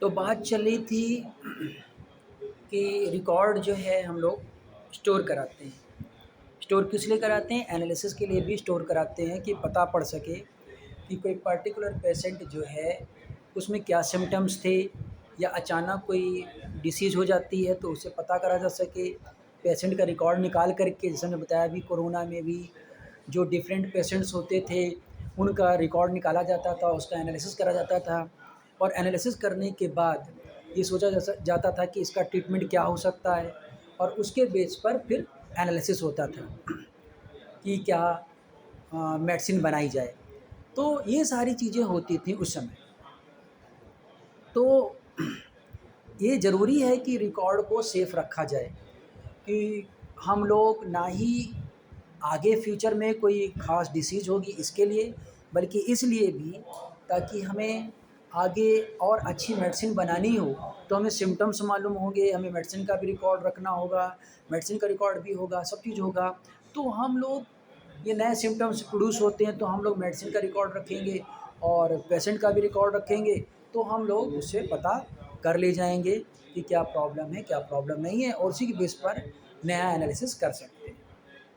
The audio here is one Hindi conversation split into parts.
तो बात चल रही थी कि रिकॉर्ड जो है हम लोग स्टोर कराते हैं। स्टोर किस लिए कराते हैं? एनालिसिस के लिए भी स्टोर कराते हैं कि पता पड़ सके कि कोई पर्टिकुलर पेशेंट जो है उसमें क्या सिम्पटम्स थे, या अचानक कोई डिसीज़ हो जाती है तो उसे पता करा जा सके। पेशेंट का रिकॉर्ड निकाल कर के, जैसे मैंने बताया अभी कोरोना में भी जो डिफरेंट पेशेंट्स होते थे उनका रिकॉर्ड निकाला जाता था, उसका एनालिसिस करा जाता था। और एनालिसिस करने के बाद ये सोचा जाता था कि इसका ट्रीटमेंट क्या हो सकता है, और उसके बेस पर फिर एनालिसिस होता था कि क्या मेडिसिन बनाई जाए। तो ये सारी चीज़ें होती थी उस समय। तो ये ज़रूरी है कि रिकॉर्ड को सेफ रखा जाए कि हम लोग ना ही आगे फ्यूचर में कोई ख़ास डिसीज़ होगी इसके लिए, बल्कि इसलिए भी ताकि हमें आगे और अच्छी मेडिसिन बनानी हो तो हमें सिम्पटम्स मालूम होंगे, हमें मेडिसिन का भी रिकॉर्ड रखना होगा, मेडिसिन का रिकॉर्ड भी होगा, सब चीज़ होगा। तो हम लोग ये नए सिम्पटम्स प्रोड्यूस होते हैं तो हम लोग मेडिसिन का रिकॉर्ड रखेंगे और पेशेंट का भी रिकॉर्ड रखेंगे, तो हम लोग उससे पता कर ले जाएंगे कि क्या प्रॉब्लम है, क्या प्रॉब्लम नहीं है, और उसी के बेस पर नया एनालिसिस कर सकते हैं।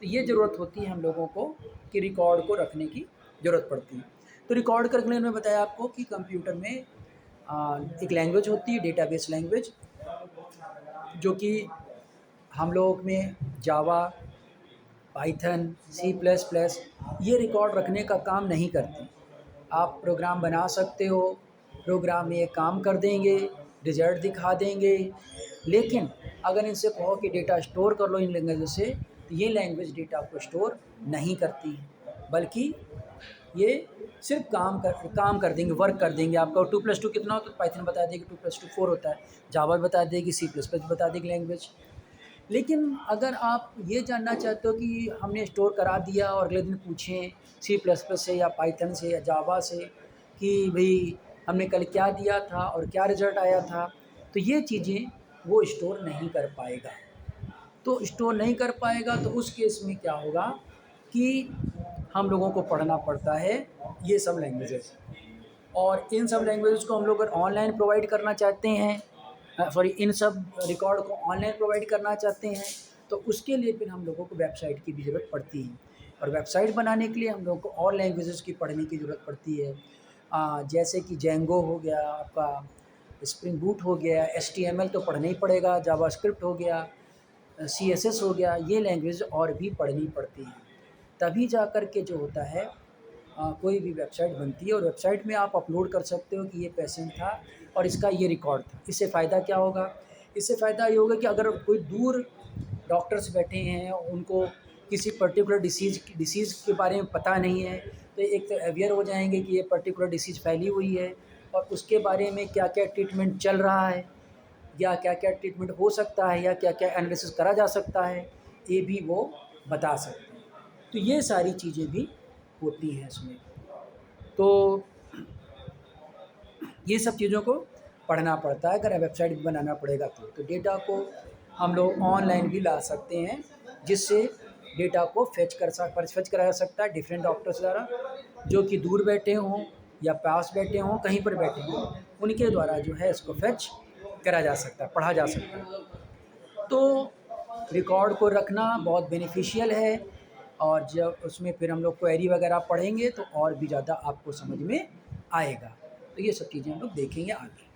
तो ये ज़रूरत होती है हम लोगों को कि रिकॉर्ड को रखने की ज़रूरत पड़ती है। तो रिकॉर्ड करने में बताया आपको कि कंप्यूटर में एक लैंग्वेज होती है, डेटाबेस लैंग्वेज, जो कि हम लोग में जावा, पाइथन, सी प्लस प्लस ये रिकॉर्ड रखने का काम नहीं करती। आप प्रोग्राम बना सकते हो, प्रोग्राम में ये काम कर देंगे, रिज़ल्ट दिखा देंगे, लेकिन अगर इनसे कहो कि डेटा स्टोर कर लो इन लैंग्वेज से, तो ये लैंग्वेज डेटा को स्टोर नहीं करती, बल्कि ये सिर्फ काम कर देंगे, वर्क कर देंगे। आपका 2+2 कितना होता है, पाइथन बता देगी 2+2 4 होता है, जावा बता देगी, सी प्लस प्लस बता देगी लैंग्वेज। लेकिन अगर आप ये जानना चाहते हो कि हमने स्टोर करा दिया और अगले दिन पूछें सी प्लस प्लस से या पाइथन से या जावा से कि भई हमने कल क्या दिया था और क्या रिज़ल्ट आया था, तो ये चीज़ें वो स्टोर नहीं कर पाएगा। तो स्टोर नहीं कर पाएगा तो उस केस में क्या होगा कि हम लोगों को पढ़ना पड़ता है ये सब लैंग्वेजेस, और इन सब लैंग्वेजेस को हम लोग अगर ऑनलाइन प्रोवाइड करना चाहते हैं, सॉरी, इन सब रिकॉर्ड को ऑनलाइन प्रोवाइड करना चाहते हैं, तो उसके लिए फिर हम लोगों को वेबसाइट की भी ज़रूरत पड़ती है। और वेबसाइट बनाने के लिए हम लोगों को और लैंग्वेजेस की पढ़ने की ज़रूरत पड़ती है, जैसे कि जेंगो हो गया आपका, स्प्रिंग बूट हो गया, एचटीएमएल तो पढ़ना ही पड़ेगा, जावास्क्रिप्ट हो गया, सीएसएस हो गया, ये लैंग्वेज और भी पढ़नी पड़ती हैं। तभी जा कर के जो होता है कोई भी वेबसाइट बनती है, और वेबसाइट में आप अपलोड कर सकते हो कि ये पेशेंट था और इसका ये रिकॉर्ड था। इससे फ़ायदा क्या होगा? इससे फ़ायदा ये होगा कि अगर कोई दूर डॉक्टर्स बैठे हैं, उनको किसी पर्टिकुलर डिसीज़ के बारे में पता नहीं है, तो एक तो अवेयर हो जाएंगे कि ये पर्टिकुलर डिसीज़ फैली हुई है और उसके बारे में क्या-क्या ट्रीटमेंट चल रहा है, या क्या-क्या ट्रीटमेंट हो सकता है, या क्या-क्या एनालिसिस करा जा सकता है, ये भी वो बता सकते हैं। तो ये सारी चीज़ें भी होती हैं इसमें। तो ये सब चीज़ों को पढ़ना पड़ता है, अगर वेबसाइट भी बनाना पड़ेगा तो डेटा को हम लोग ऑनलाइन भी ला सकते हैं, जिससे डेटा को फेच कराया जा सकता है डिफरेंट डॉक्टर्स द्वारा, जो कि दूर बैठे हों या पास बैठे हों, कहीं पर बैठे हों, उनके द्वारा जो है इसको फेच करा जा सकता है, पढ़ा जा सकता है। तो रिकॉर्ड को रखना बहुत बेनिफिशियल है, और जब उसमें फिर हम लोग क्वेरी वगैरह पढ़ेंगे तो और भी ज़्यादा आपको समझ में आएगा। तो ये सब चीज़ें हम लोग देखेंगे आगे।